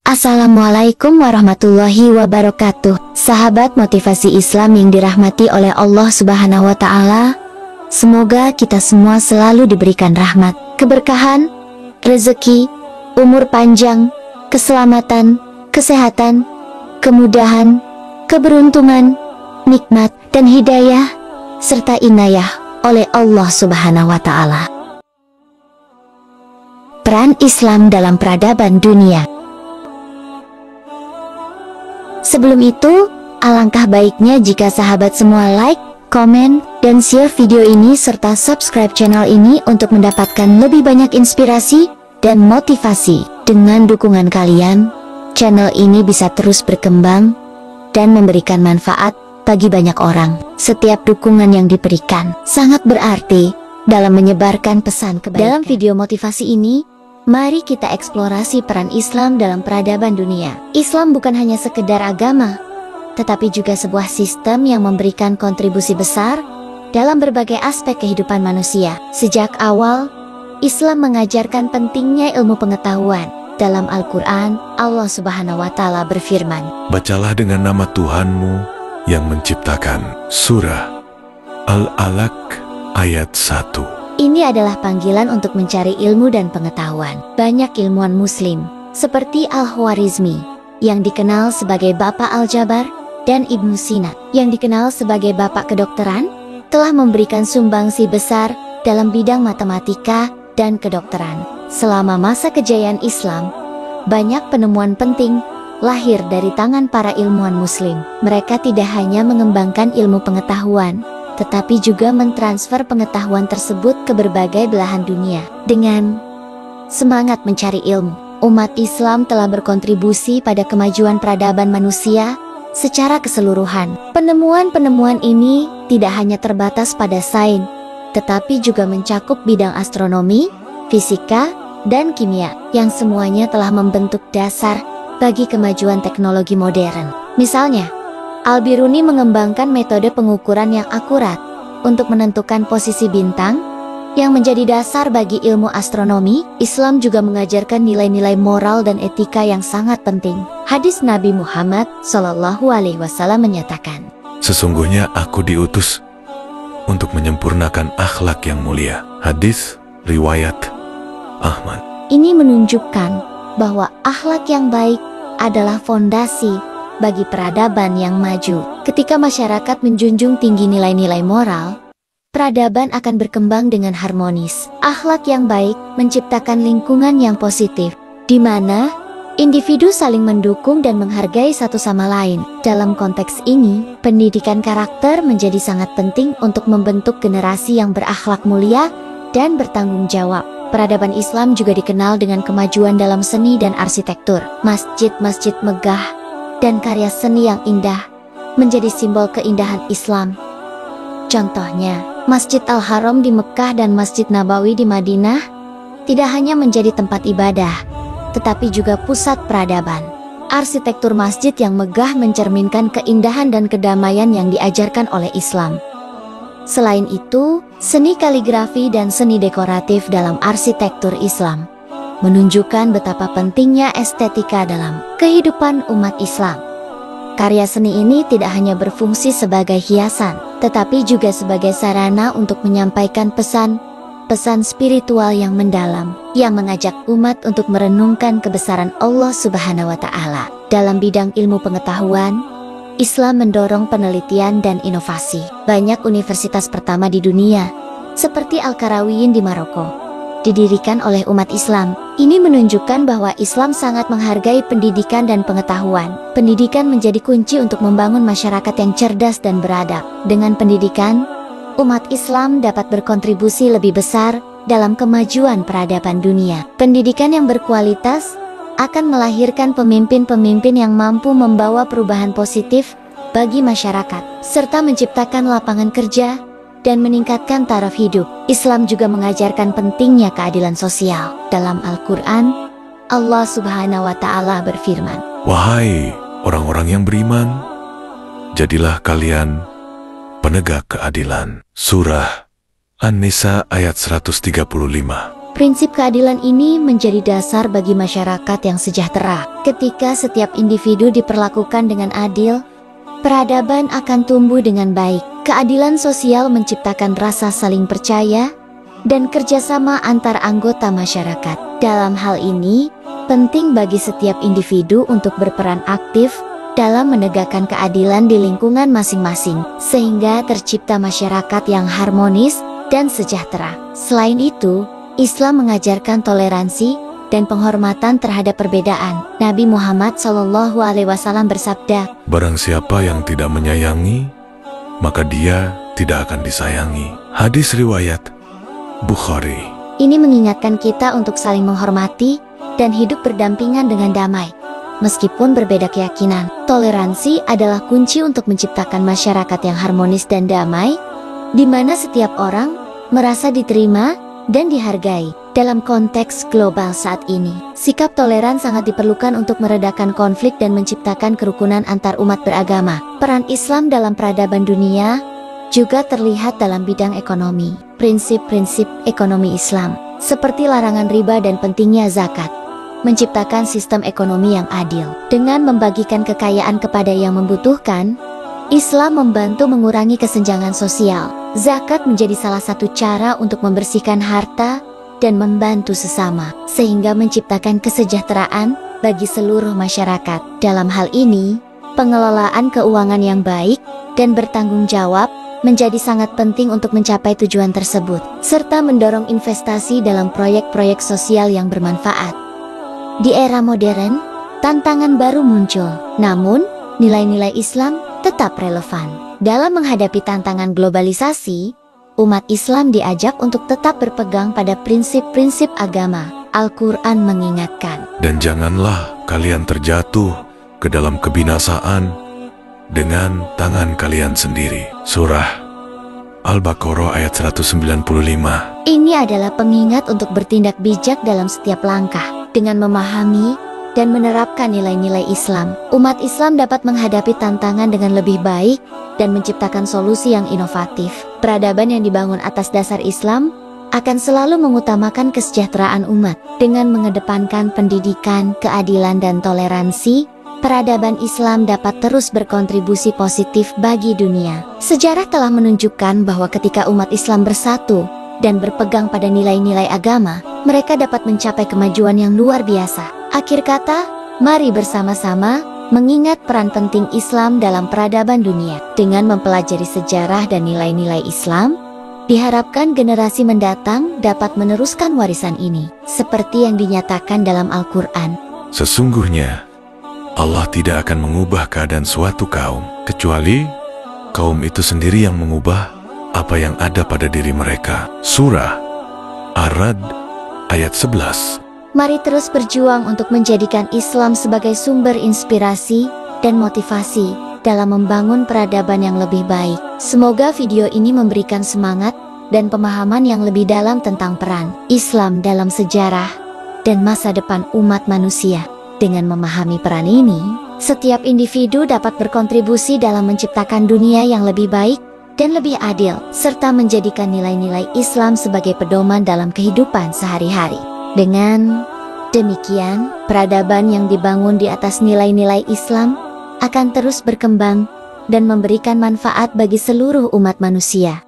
Assalamualaikum warahmatullahi wabarakatuh. Sahabat motivasi Islam yang dirahmati oleh Allah Subhanahu wa Ta'ala, semoga kita semua selalu diberikan rahmat, keberkahan, rezeki, umur panjang, keselamatan, kesehatan, kemudahan, keberuntungan, nikmat dan hidayah serta inayah oleh Allah Subhanahu wa Ta'ala. Peran Islam dalam peradaban dunia. Sebelum itu, alangkah baiknya jika sahabat semua like, komen, dan share video ini serta subscribe channel ini untuk mendapatkan lebih banyak inspirasi dan motivasi. Dengan dukungan kalian, channel ini bisa terus berkembang dan memberikan manfaat bagi banyak orang. Setiap dukungan yang diberikan sangat berarti dalam menyebarkan pesan kebaikan. Dalam video motivasi ini, mari kita eksplorasi peran Islam dalam peradaban dunia. Islam bukan hanya sekedar agama, tetapi juga sebuah sistem yang memberikan kontribusi besar dalam berbagai aspek kehidupan manusia. Sejak awal, Islam mengajarkan pentingnya ilmu pengetahuan. Dalam Al-Quran, Allah Subhanahu wa Ta'ala berfirman, "Bacalah dengan nama Tuhanmu yang menciptakan." Surah Al-Alaq ayat 1. Ini adalah panggilan untuk mencari ilmu dan pengetahuan. Banyak ilmuwan muslim, seperti Al-Khwarizmi, yang dikenal sebagai Bapak Al-Jabar, dan Ibnu Sina, yang dikenal sebagai Bapak Kedokteran, telah memberikan sumbangsi besar dalam bidang matematika dan kedokteran. Selama masa kejayaan Islam, banyak penemuan penting lahir dari tangan para ilmuwan muslim. Mereka tidak hanya mengembangkan ilmu pengetahuan, tetapi juga mentransfer pengetahuan tersebut ke berbagai belahan dunia. Dengan semangat mencari ilmu, umat Islam telah berkontribusi pada kemajuan peradaban manusia secara keseluruhan. Penemuan-penemuan ini tidak hanya terbatas pada sains, tetapi juga mencakup bidang astronomi, fisika, dan kimia, yang semuanya telah membentuk dasar bagi kemajuan teknologi modern. Misalnya, Al-Biruni mengembangkan metode pengukuran yang akurat untuk menentukan posisi bintang yang menjadi dasar bagi ilmu astronomi. Islam juga mengajarkan nilai-nilai moral dan etika yang sangat penting. Hadis Nabi Muhammad SAW menyatakan, "Sesungguhnya aku diutus untuk menyempurnakan akhlak yang mulia." Hadis riwayat Ahmad. Ini menunjukkan bahwa akhlak yang baik adalah fondasi bagi peradaban yang maju. Ketika masyarakat menjunjung tinggi nilai-nilai moral, peradaban akan berkembang dengan harmonis. Akhlak yang baik menciptakan lingkungan yang positif, di mana individu saling mendukung dan menghargai satu sama lain. Dalam konteks ini, pendidikan karakter menjadi sangat penting untuk membentuk generasi yang berakhlak mulia dan bertanggung jawab. Peradaban Islam juga dikenal dengan kemajuan dalam seni dan arsitektur. Masjid-masjid megah dan karya seni yang indah menjadi simbol keindahan Islam. Contohnya, Masjid Al-Haram di Mekah dan Masjid Nabawi di Madinah tidak hanya menjadi tempat ibadah, tetapi juga pusat peradaban. Arsitektur masjid yang megah mencerminkan keindahan dan kedamaian yang diajarkan oleh Islam. Selain itu, seni kaligrafi dan seni dekoratif dalam arsitektur Islam menunjukkan betapa pentingnya estetika dalam kehidupan umat Islam. Karya seni ini tidak hanya berfungsi sebagai hiasan, tetapi juga sebagai sarana untuk menyampaikan pesan spiritual yang mendalam, yang mengajak umat untuk merenungkan kebesaran Allah Subhanahu wa Ta'ala. Dalam bidang ilmu pengetahuan, Islam mendorong penelitian dan inovasi. Banyak universitas pertama di dunia, seperti Al-Qarawiyyin di Maroko, didirikan oleh umat Islam. Ini menunjukkan bahwa Islam sangat menghargai pendidikan dan pengetahuan. Pendidikan menjadi kunci untuk membangun masyarakat yang cerdas dan beradab. Dengan pendidikan, umat Islam dapat berkontribusi lebih besar dalam kemajuan peradaban dunia. Pendidikan yang berkualitas akan melahirkan pemimpin-pemimpin yang mampu membawa perubahan positif bagi masyarakat, serta menciptakan lapangan kerja dan meningkatkan taraf hidup. Islam juga mengajarkan pentingnya keadilan sosial. Dalam Al-Quran, Allah Subhanahu wa Ta'ala berfirman, "Wahai orang-orang yang beriman, jadilah kalian penegak keadilan." Surah An-Nisa ayat 135. Prinsip keadilan ini menjadi dasar bagi masyarakat yang sejahtera. Ketika setiap individu diperlakukan dengan adil, peradaban akan tumbuh dengan baik. Keadilan sosial menciptakan rasa saling percaya dan kerjasama antar anggota masyarakat. Dalam hal ini, penting bagi setiap individu untuk berperan aktif dalam menegakkan keadilan di lingkungan masing-masing, sehingga tercipta masyarakat yang harmonis dan sejahtera. Selain itu, Islam mengajarkan toleransi dan penghormatan terhadap perbedaan. Nabi Muhammad SAW bersabda, Barang siapa yang tidak menyayangi, maka dia tidak akan disayangi. Hadis riwayat Bukhari. Ini mengingatkan kita untuk saling menghormati dan hidup berdampingan dengan damai. Meskipun berbeda keyakinan, toleransi adalah kunci untuk menciptakan masyarakat yang harmonis dan damai, di mana setiap orang merasa diterima dan dihargai. Dalam konteks global saat ini, sikap toleran sangat diperlukan untuk meredakan konflik dan menciptakan kerukunan antar umat beragama. Peran Islam dalam peradaban dunia juga terlihat dalam bidang ekonomi. Prinsip-prinsip ekonomi Islam, seperti larangan riba dan pentingnya zakat, menciptakan sistem ekonomi yang adil. Dengan membagikan kekayaan kepada yang membutuhkan, Islam membantu mengurangi kesenjangan sosial. Zakat menjadi salah satu cara untuk membersihkan harta dan membantu sesama, sehingga menciptakan kesejahteraan bagi seluruh masyarakat. Dalam hal ini, pengelolaan keuangan yang baik dan bertanggung jawab menjadi sangat penting untuk mencapai tujuan tersebut, serta mendorong investasi dalam proyek-proyek sosial yang bermanfaat. Di era modern, tantangan baru muncul, namun nilai-nilai Islam tetap relevan. Dalam menghadapi tantangan globalisasi, umat Islam diajak untuk tetap berpegang pada prinsip-prinsip agama. Al-Quran mengingatkan, Dan janganlah kalian terjatuh ke dalam kebinasaan dengan tangan kalian sendiri. Surah Al-Baqarah ayat 195. Ini adalah pengingat untuk bertindak bijak dalam setiap langkah. Dengan memahami dan menerapkan nilai-nilai Islam, umat Islam dapat menghadapi tantangan dengan lebih baik dan menciptakan solusi yang inovatif. Peradaban yang dibangun atas dasar Islam akan selalu mengutamakan kesejahteraan umat. Dengan mengedepankan pendidikan, keadilan, dan toleransi, peradaban Islam dapat terus berkontribusi positif bagi dunia. Sejarah telah menunjukkan bahwa ketika umat Islam bersatu dan berpegang pada nilai-nilai agama, mereka dapat mencapai kemajuan yang luar biasa. Akhir kata, mari bersama-sama mengingat peran penting Islam dalam peradaban dunia. Dengan mempelajari sejarah dan nilai-nilai Islam, diharapkan generasi mendatang dapat meneruskan warisan ini, seperti yang dinyatakan dalam Al-Quran. Sesungguhnya, Allah tidak akan mengubah keadaan suatu kaum, kecuali kaum itu sendiri yang mengubah apa yang ada pada diri mereka. Surah Ar-Ra'd ayat 11. Mari terus berjuang untuk menjadikan Islam sebagai sumber inspirasi dan motivasi dalam membangun peradaban yang lebih baik. Semoga video ini memberikan semangat dan pemahaman yang lebih dalam tentang peran Islam dalam sejarah dan masa depan umat manusia. Dengan memahami peran ini, setiap individu dapat berkontribusi dalam menciptakan dunia yang lebih baik dan lebih adil, serta menjadikan nilai-nilai Islam sebagai pedoman dalam kehidupan sehari-hari. Dengan demikian, peradaban yang dibangun di atas nilai-nilai Islam akan terus berkembang dan memberikan manfaat bagi seluruh umat manusia.